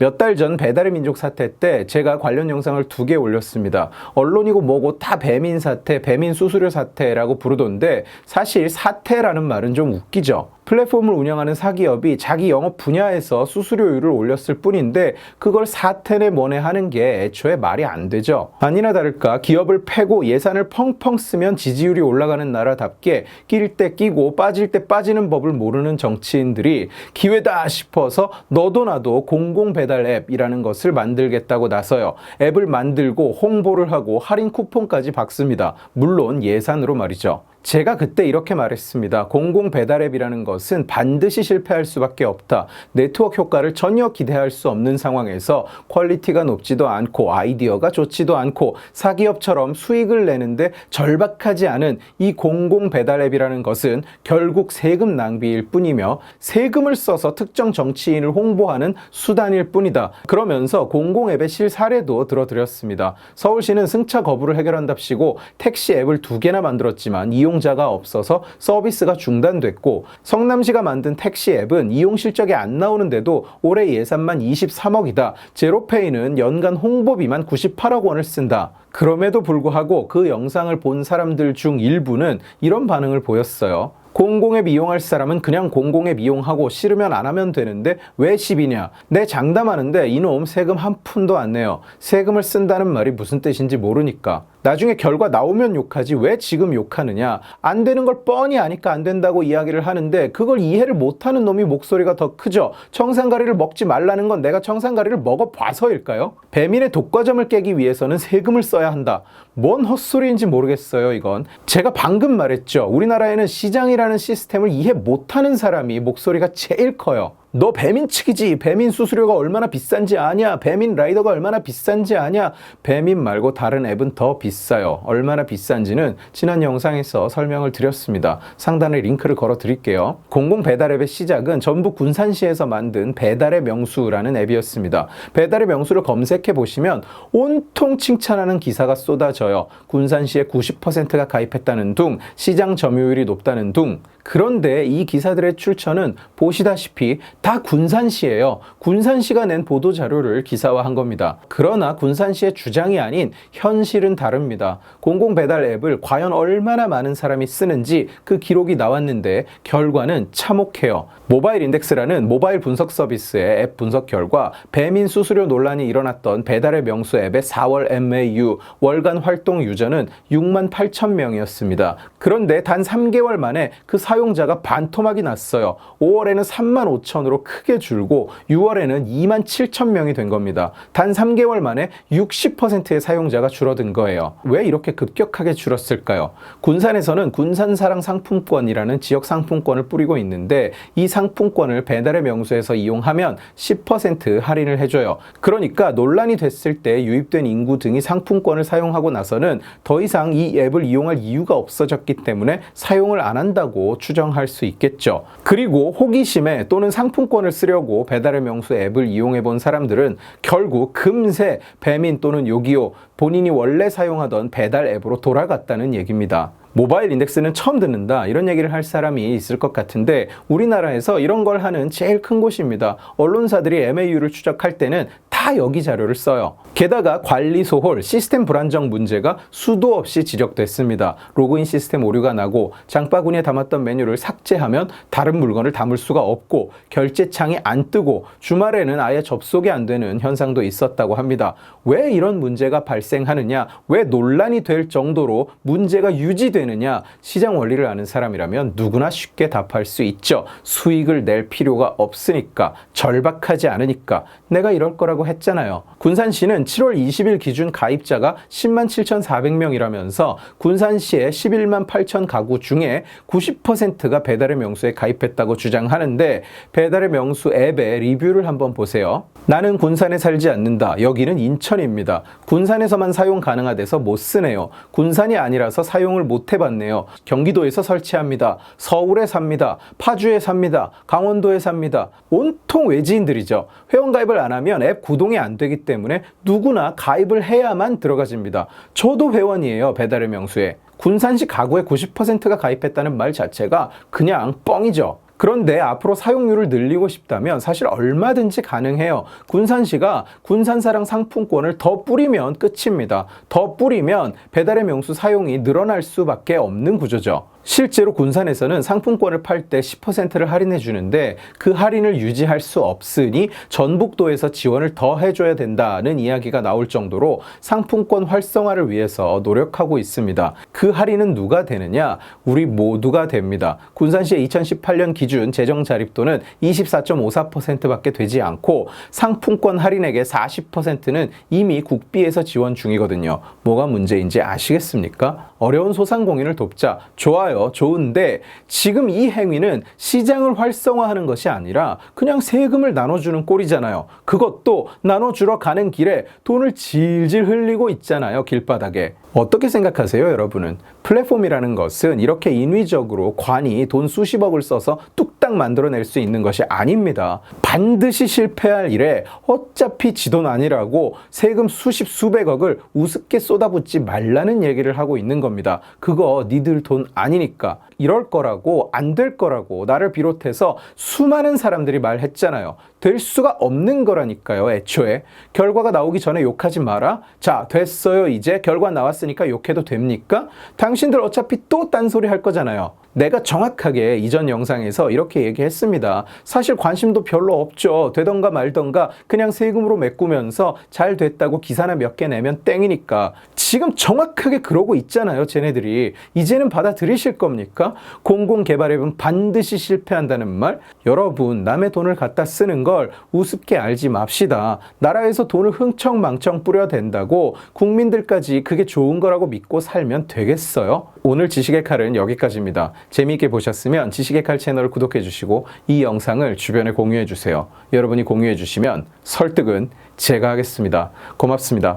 몇 달 전 배달의 민족 사태 때 제가 관련 영상을 2개 올렸습니다. 언론이고 뭐고 다 배민 사태, 배민 수수료 사태라고 부르던데 사실 사태라는 말은 좀 웃기죠. 플랫폼을 운영하는 사기업이 자기 영업 분야에서 수수료율을 올렸을 뿐인데 그걸 사태네 뭐네 하는 게 애초에 말이 안 되죠. 아니나 다를까 기업을 패고 예산을 펑펑 쓰면 지지율이 올라가는 나라답게 낄 때 끼고 빠질 때 빠지는 법을 모르는 정치인들이 기회다 싶어서 너도 나도 공공배달 앱이라는 것을 만들겠다고 나서요. 앱을 만들고 홍보를 하고 할인 쿠폰까지 박습니다. 물론 예산으로 말이죠. 제가 그때 이렇게 말했습니다. 공공배달앱이라는 것은 반드시 실패할 수밖에 없다. 네트워크 효과를 전혀 기대할 수 없는 상황에서 퀄리티가 높지도 않고 아이디어가 좋지도 않고 사기업처럼 수익을 내는데 절박하지 않은 이 공공배달앱이라는 것은 결국 세금 낭비일 뿐이며 세금을 써서 특정 정치인을 홍보하는 수단일 뿐이다. 그러면서 공공앱의 실사례도 들어드렸습니다. 서울시는 승차 거부를 해결한답시고 택시 앱을 2개나 만들었지만 이용자가 없어서 서비스가 중단됐고 성남시가 만든 택시 앱은 이용 실적이 안 나오는데도 올해 예산만 23억이다. 제로페이는 연간 홍보비만 98억 원을 쓴다. 그럼에도 불구하고 그 영상을 본 사람들 중 일부는 이런 반응을 보였어요. 공공앱 이용할 사람은 그냥 공공앱 이용하고 싫으면 안 하면 되는데 왜 시비냐? 내 장담하는데 이놈 세금 한 푼도 안 내요. 세금을 쓴다는 말이 무슨 뜻인지 모르니까. 나중에 결과 나오면 욕하지 왜 지금 욕하느냐? 안 되는 걸 뻔히 아니까 안 된다고 이야기를 하는데 그걸 이해를 못하는 놈이 목소리가 더 크죠. 청산가리를 먹지 말라는 건 내가 청산가리를 먹어봐서일까요? 배민의 독과점을 깨기 위해서는 세금을 써야 한다. 뭔 헛소리인지 모르겠어요, 이건. 제가 방금 말했죠. 우리나라에는 시장이라는 시스템을 이해 못하는 사람이 목소리가 제일 커요. 너 배민 측이지. 배민 수수료가 얼마나 비싼지 아냐? 배민 라이더가 얼마나 비싼지 아냐? 배민 말고 다른 앱은 더 비싸요. 얼마나 비싼지는 지난 영상에서 설명을 드렸습니다. 상단에 링크를 걸어 드릴게요. 공공배달앱의 시작은 전북 군산시에서 만든 배달의 명수라는 앱이었습니다. 배달의 명수를 검색해 보시면 온통 칭찬하는 기사가 쏟아져요. 군산시의 90%가 가입했다는 둥, 시장 점유율이 높다는 둥. 그런데 이 기사들의 출처는 보시다시피 다 군산시예요. 군산시가 낸 보도자료를 기사화한 겁니다. 그러나 군산시의 주장이 아닌 현실은 다릅니다. 공공배달 앱을 과연 얼마나 많은 사람이 쓰는지 그 기록이 나왔는데 결과는 참혹해요. 모바일인덱스라는 모바일 분석 서비스의 앱 분석 결과 배민 수수료 논란이 일어났던 배달의 명수 앱의 4월 MAU 월간 활동 유저는 6만 8천 명이었습니다. 그런데 단 3개월 만에 그 사용자가 반토막이 났어요. 5월에는 3만 5천으로 크게 줄고 6월에는 2만 7천 명이 된 겁니다. 단 3개월 만에 60%의 사용자가 줄어든 거예요. 왜 이렇게 급격하게 줄었을까요? 군산에서는 군산사랑 상품권이라는 지역 상품권을 뿌리고 있는데 이 상품권을 배달의 명수에서 이용하면 10% 할인을 해줘요. 그러니까 논란이 됐을 때 유입된 인구 등이 상품권을 사용하고 나서는 더 이상 이 앱을 이용할 이유가 없어졌기 때문에 사용을 안 한다고 추정할 수 있겠죠. 그리고 호기심에 또는 상품권을 쓰려고 배달의 명수 앱을 이용해 본 사람들은 결국 금세 배민 또는 요기요 본인이 원래 사용하던 배달 앱으로 돌아갔다는 얘기입니다. 모바일 인덱스는 처음 듣는다 이런 얘기를 할 사람이 있을 것 같은데 우리나라에서 이런 걸 하는 제일 큰 곳입니다. 언론사들이 MAU를 추적할 때는 다 여기 자료를 써요. 게다가 관리 소홀, 시스템 불안정 문제가 수도 없이 지적됐습니다. 로그인 시스템 오류가 나고 장바구니에 담았던 메뉴를 삭제하면 다른 물건을 담을 수가 없고 결제창이 안 뜨고 주말에는 아예 접속이 안 되는 현상도 있었다고 합니다. 왜 이런 문제가 발생하느냐? 왜 논란이 될 정도로 문제가 유지되느냐? 시장 원리를 아는 사람이라면 누구나 쉽게 답할 수 있죠. 수익을 낼 필요가 없으니까, 절박하지 않으니까. 내가 이럴 거라고 했잖아요. 군산시는 7월 20일 기준 가입자가 10만 7,400명이라면서 군산시의 11만 8천 가구 중에 90%가 배달의 명수에 가입했다고 주장하는데 배달의 명수 앱의 리뷰를 한번 보세요. 나는 군산에 살지 않는다. 여기는 인천입니다. 군산에서만 사용 가능하대서 못 쓰네요. 군산이 아니라서 사용을 못 해봤네요. 경기도에서 설치합니다. 서울에 삽니다. 파주에 삽니다. 강원도에 삽니다. 온통 외지인들이죠. 회원가입을 안 하면 앱 구동이 안 되기 때문에 누구나 가입을 해야만 들어가집니다. 저도 회원이에요. 배달의 명수에. 군산시 가구의 90%가 가입했다는 말 자체가 그냥 뻥이죠. 그런데 앞으로 사용률을 늘리고 싶다면 사실 얼마든지 가능해요. 군산시가 군산사랑 상품권을 더 뿌리면 끝입니다. 더 뿌리면 배달의 명수 사용이 늘어날 수밖에 없는 구조죠. 실제로 군산에서는 상품권을 팔 때 10%를 할인해 주는데 그 할인을 유지할 수 없으니 전북도에서 지원을 더 해줘야 된다는 이야기가 나올 정도로 상품권 활성화를 위해서 노력하고 있습니다. 그 할인은 누가 되느냐? 우리 모두가 됩니다. 군산시의 2018년 기준 재정 자립도는 24.54%밖에 되지 않고 상품권 할인액의 40%는 이미 국비에서 지원 중이거든요. 뭐가 문제인지 아시겠습니까? 어려운 소상공인을 돕자. 좋아요. 좋은데 지금 이 행위는 시장을 활성화하는 것이 아니라 그냥 세금을 나눠주는 꼴이잖아요. 그것도 나눠주러 가는 길에 돈을 질질 흘리고 있잖아요. 길바닥에. 어떻게 생각하세요, 여러분은? 플랫폼이라는 것은 이렇게 인위적으로 관이 돈 수십억을 써서 뚝딱 만들어낼 수 있는 것이 아닙니다. 반드시 실패할 일에 어차피 지 돈 아니라고 세금 수십 수백억을 우습게 쏟아붓지 말라는 얘기를 하고 있는 겁니다. 그거 니들 돈 아니니까. 이럴 거라고, 안 될 거라고 나를 비롯해서 수많은 사람들이 말했잖아요. 될 수가 없는 거라니까요, 애초에. 결과가 나오기 전에 욕하지 마라. 자, 됐어요. 이제 결과 나왔으니까 욕해도 됩니까? 당신들 어차피 또 딴소리 할 거잖아요. 내가 정확하게 이전 영상에서 이렇게 얘기했습니다. 사실 관심도 별로 없죠. 되던가 말던가 그냥 세금으로 메꾸면서 잘 됐다고 기사나 몇 개 내면 땡이니까. 지금 정확하게 그러고 있잖아요, 쟤네들이. 이제는 받아들이실 겁니까? 공공개발앱은 반드시 실패한다는 말? 여러분, 남의 돈을 갖다 쓰는 걸 우습게 알지 맙시다. 나라에서 돈을 흥청망청 뿌려댄다고 국민들까지 그게 좋은 거라고 믿고 살면 되겠어요? 오늘 지식의 칼은 여기까지입니다. 재미있게 보셨으면 지식의 칼 채널을 구독해 주시고 이 영상을 주변에 공유해 주세요. 여러분이 공유해 주시면 설득은 제가 하겠습니다. 고맙습니다.